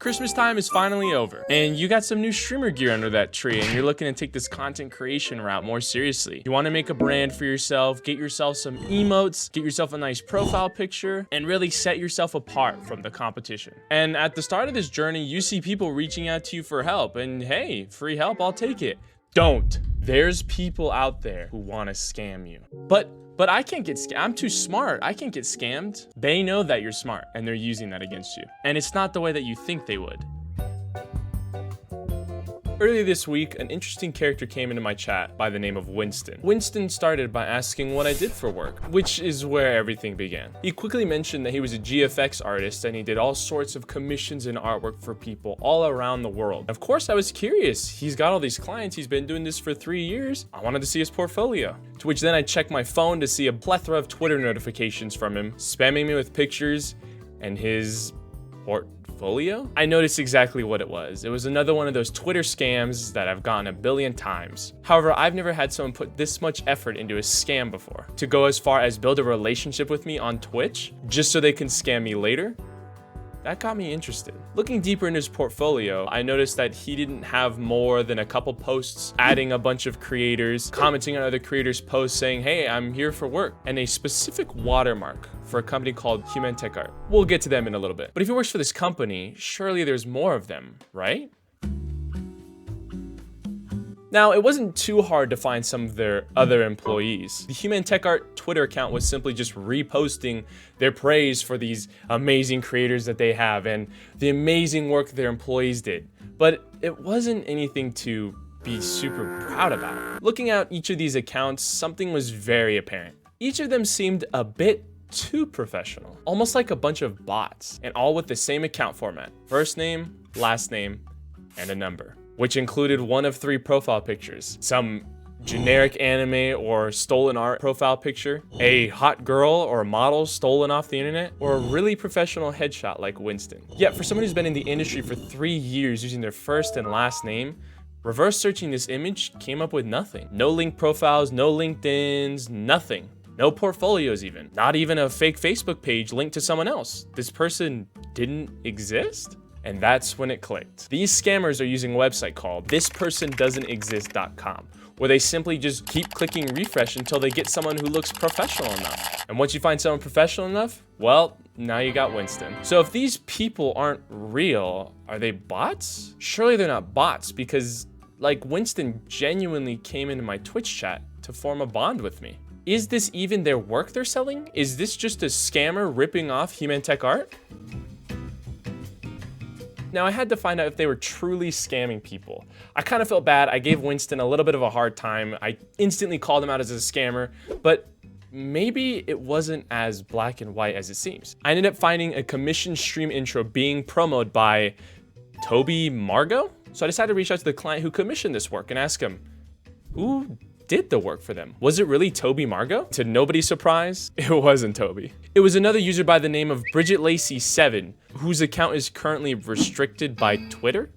Christmas time is finally over, and you got some new streamer gear under that tree, and you're looking to take this content creation route more seriously. You want to make a brand for yourself, get yourself some emotes, get yourself a nice profile picture, and really set yourself apart from the competition. And at the start of this journey, you see people reaching out to you for help, and hey, free help, I'll take it. Don't. There's people out there who want to scam you. But I can't get scammed. I'm too smart. I can't get scammed. They know that you're smart and they're using that against you. And it's not the way that you think they would. Earlier this week, an interesting character came into my chat by the name of Winston. Winston started by asking what I did for work, which is where everything began. He quickly mentioned that he was a GFX artist and he did all sorts of commissions and artwork for people all around the world. Of course, I was curious. He's got all these clients. He's been doing this for 3 years. I wanted to see his portfolio. To which then I checked my phone to see a plethora of Twitter notifications from him, spamming me with pictures and his portfolio. I noticed exactly what it was. It was another one of those Twitter scams that I've gotten a billion times. However, I've never had someone put this much effort into a scam before. To go as far as build a relationship with me on Twitch, just so they can scam me later, that got me interested. Looking deeper into his portfolio, I noticed that he didn't have more than a couple posts adding a bunch of creators, commenting on other creators' posts saying, hey, I'm here for work, and a specific watermark for a company called Human Tech Art. We'll get to them in a little bit. But if he works for this company, surely there's more of them, right? Now, it wasn't too hard to find some of their other employees. The Human Tech Art Twitter account was simply just reposting their praise for these amazing creators that they have and the amazing work their employees did. But it wasn't anything to be super proud about. Looking at each of these accounts, something was very apparent. Each of them seemed a bit too professional, almost like a bunch of bots, and all with the same account format: first name, last name, and a number, which included one of 3 profile pictures: some generic anime or stolen art profile picture, a hot girl or model stolen off the internet, or a really professional headshot like Winston. Yet for someone who's been in the industry for 3 years using their first and last name, reverse searching this image came up with nothing. No linked profiles, no LinkedIns, nothing. No portfolios even. Not even a fake Facebook page linked to someone else. This person didn't exist? And that's when it clicked. These scammers are using a website called thispersondoesn'texist.com, where they simply just keep clicking refresh until they get someone who looks professional enough. And once you find someone professional enough, well, now you got Winston. So if these people aren't real, are they bots? Surely they're not bots, because like Winston genuinely came into my Twitch chat to form a bond with me. Is this even their work they're selling? Is this just a scammer ripping off Human Tech Art? Now, I had to find out if they were truly scamming people. I kind of felt bad. I gave Winston a little bit of a hard time. I instantly called him out as a scammer, but maybe it wasn't as black and white as it seems. I ended up finding a commissioned stream intro being promoted by Toby Margo. So I decided to reach out to the client who commissioned this work and ask him, who did the work for them? Was it really Toby Margo? To nobody's surprise, it wasn't Toby. It was another user by the name of Bridget Lacey 7, whose account is currently restricted by Twitter.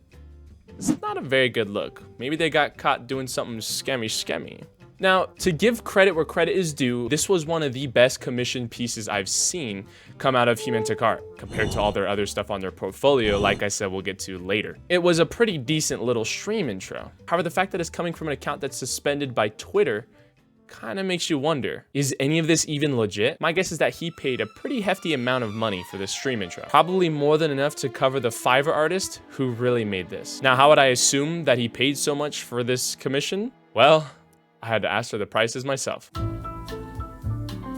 It's not a very good look. Maybe they got caught doing something scammy. Now, to give credit where credit is due, this was one of the best commissioned pieces I've seen come out of Human Tech Art, compared to all their other stuff on their portfolio, like I said we'll get to later. It was a pretty decent little stream intro. However, the fact that it's coming from an account that's suspended by Twitter kind of makes you wonder, is any of this even legit? My guess is that he paid a pretty hefty amount of money for this stream intro. Probably more than enough to cover the Fiverr artist who really made this. Now, how would I assume that he paid so much for this commission? Well, I had to ask for the prices myself.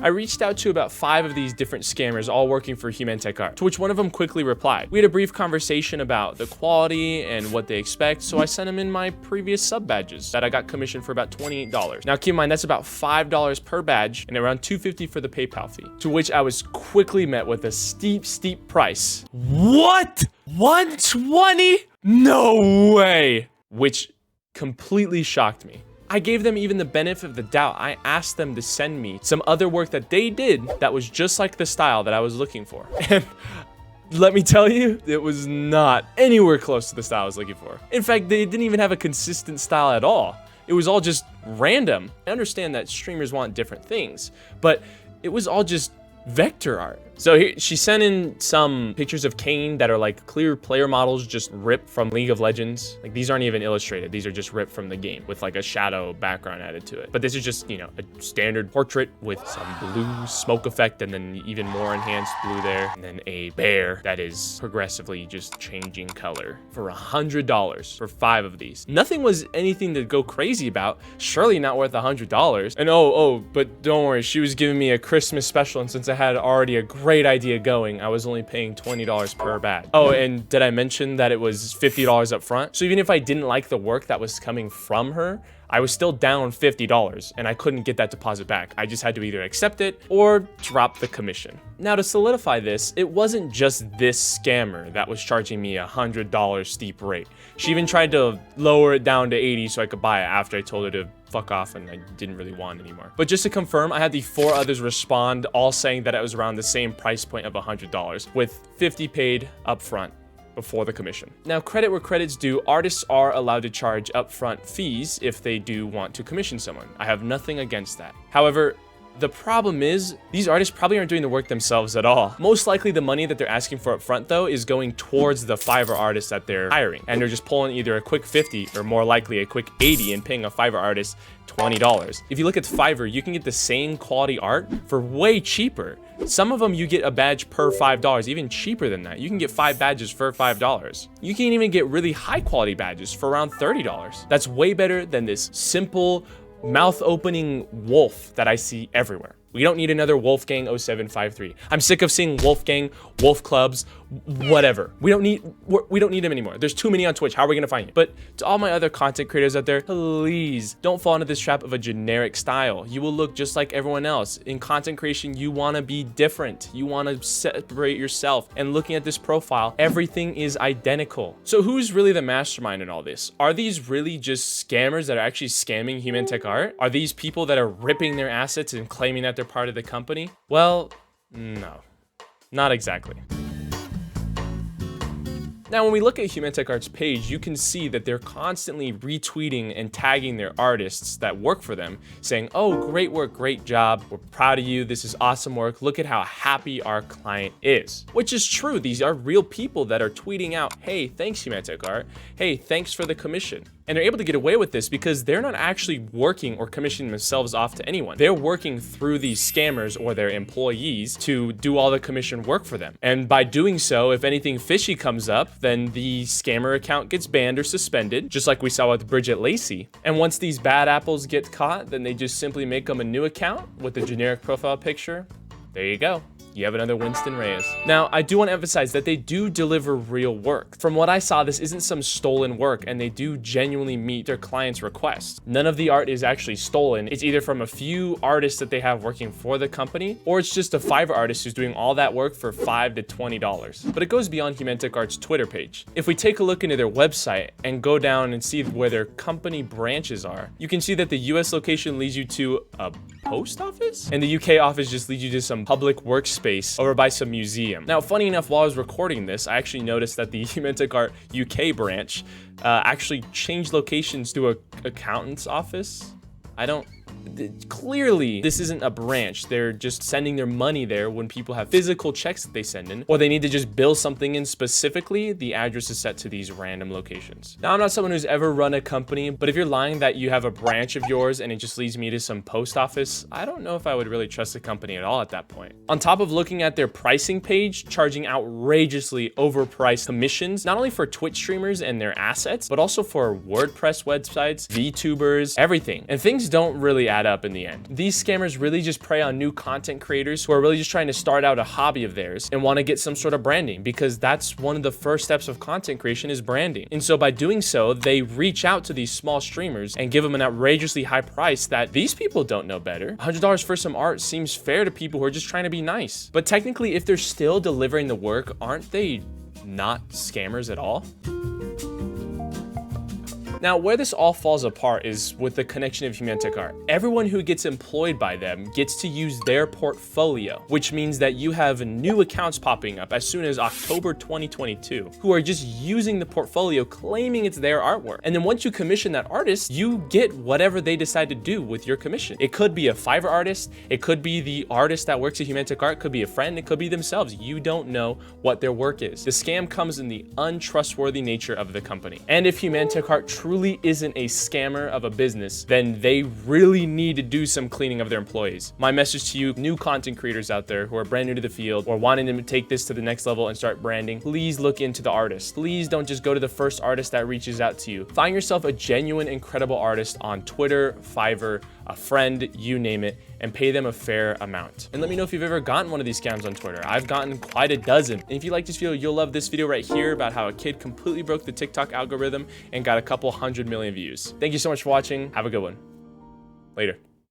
I reached out to about 5 of these different scammers, all working for Human Tech Art, to which one of them quickly replied. We had a brief conversation about the quality and what they expect, so I sent them in my previous sub badges that I got commissioned for about $28. Now keep in mind, that's about $5 per badge and around $2.50 for the PayPal fee, to which I was quickly met with a steep price. What? $120? No way! Which completely shocked me. I gave them even the benefit of the doubt. I asked them to send me some other work that they did that was just like the style that I was looking for. And let me tell you, it was not anywhere close to the style I was looking for. In fact, they didn't even have a consistent style at all. It was all just random. I understand that streamers want different things, but it was all just vector art. So here, she sent in some pictures of Kayn that are like clear player models just ripped from League of Legends. Like these aren't even illustrated. These are just ripped from the game with like a shadow background added to it. But this is just, you know, a standard portrait with some blue smoke effect and then even more enhanced blue there. And then a bear that is progressively just changing color for $100 for 5 of these. Nothing was anything to go crazy about. Surely not worth $100. And but don't worry, she was giving me a Christmas special, and since I had already a great idea going, I was only paying $20 per badge. Oh, and did I mention that it was $50 up front? So even if I didn't like the work that was coming from her, I was still down $50 and I couldn't get that deposit back. I just had to either accept it or drop the commission. Now to solidify this, it wasn't just this scammer that was charging me $100 steep rate. She even tried to lower it down to 80 so I could buy it after I told her to fuck off and I didn't really want it anymore. But just to confirm, I had the 4 others respond, all saying that it was around the same price point of $100 with 50 paid up front before the commission. Now, credit where credit's due, artists are allowed to charge upfront fees if they do want to commission someone. I have nothing against that. However, the problem is, these artists probably aren't doing the work themselves at all. Most likely the money that they're asking for up front though is going towards the Fiverr artists that they're hiring. And they're just pulling either a quick 50 or more likely a quick 80 and paying a Fiverr artist $20. If you look at Fiverr, you can get the same quality art for way cheaper. Some of them you get a badge per $5, even cheaper than that. You can get 5 badges for $5. You can even get really high quality badges for around $30. That's way better than this simple mouth-opening wolf that I see everywhere. We don't need another Wolfgang 0753. I'm sick of seeing Wolfgang, Wolf Clubs, whatever. We don't need them anymore. There's too many on Twitch. How are we gonna find you? But to all my other content creators out there, please don't fall into this trap of a generic style. You will look just like everyone else. In content creation, you wanna be different. You wanna separate yourself. And looking at this profile, everything is identical. So who's really the mastermind in all this? Are these really just scammers that are actually scamming Humanitech Art? Are these people that are ripping their assets and claiming that they're part of the company? Well, no, not exactly. Now, when we look at Humanitech Art's page, you can see that they're constantly retweeting and tagging their artists that work for them, saying, oh, great work, great job, we're proud of you, this is awesome work, look at how happy our client is. Which is true, these are real people that are tweeting out, hey, thanks Humanitech Art, hey, thanks for the commission. And they're able to get away with this because they're not actually working or commissioning themselves off to anyone. They're working through these scammers or their employees to do all the commission work for them. And by doing so, if anything fishy comes up, then the scammer account gets banned or suspended, just like we saw with Bridget Lacey. And once these bad apples get caught, then they just simply make them a new account with a generic profile picture. There you go. You have another Winston Reyes. Now, I do want to emphasize that they do deliver real work. From what I saw, this isn't some stolen work, and they do genuinely meet their clients' requests. None of the art is actually stolen. It's either from a few artists that they have working for the company, or it's just a Fiverr artist who's doing all that work for $5 to $20. But it goes beyond Humanitech Art's Twitter page. If we take a look into their website and go down and see where their company branches are, you can see that the US location leads you to a post office, and the UK office just leads you to some public workspace over by some museum. Now, funny enough, while I was recording this, I actually noticed that the Humanitech Art UK branch actually changed locations to a accountant's office. Clearly, this isn't a branch. They're just sending their money there when people have physical checks that they send in, or they need to just bill something in specifically. The address is set to these random locations. Now, I'm not someone who's ever run a company, but if you're lying that you have a branch of yours and it just leads me to some post office, I don't know if I would really trust the company at all at that point. On top of looking at their pricing page, charging outrageously overpriced commissions, not only for Twitch streamers and their assets, but also for WordPress websites, VTubers, everything. And things don't really add up in the end. These scammers really just prey on new content creators who are really just trying to start out a hobby of theirs and want to get some sort of branding, because that's one of the first steps of content creation is branding. And so by doing so, they reach out to these small streamers and give them an outrageously high price that these people don't know better. $100 for some art seems fair to people who are just trying to be nice. But technically, if they're still delivering the work, aren't they not scammers at all? Now, where this all falls apart is with the connection of Humantic Art. Everyone who gets employed by them gets to use their portfolio, which means that you have new accounts popping up as soon as October 2022 who are just using the portfolio claiming it's their artwork. And then once you commission that artist, you get whatever they decide to do with your commission. It could be a Fiverr artist, it could be the artist that works at Humantic Art, it could be a friend, it could be themselves. You don't know what their work is. The scam comes in the untrustworthy nature of the company. And if Humantic Art truly isn't a scammer of a business, then they really need to do some cleaning of their employees. My message to you, new content creators out there who are brand new to the field or wanting to take this to the next level and start branding, please look into the artist. Please don't just go to the first artist that reaches out to you. Find yourself a genuine, incredible artist on Twitter, Fiverr, a friend, you name it, and pay them a fair amount. And let me know if you've ever gotten one of these scams on Twitter. I've gotten quite a dozen. And if you like this video, you'll love this video right here about how a kid completely broke the TikTok algorithm and got a couple 100 million views. Thank you so much for watching. Have a good one. Later.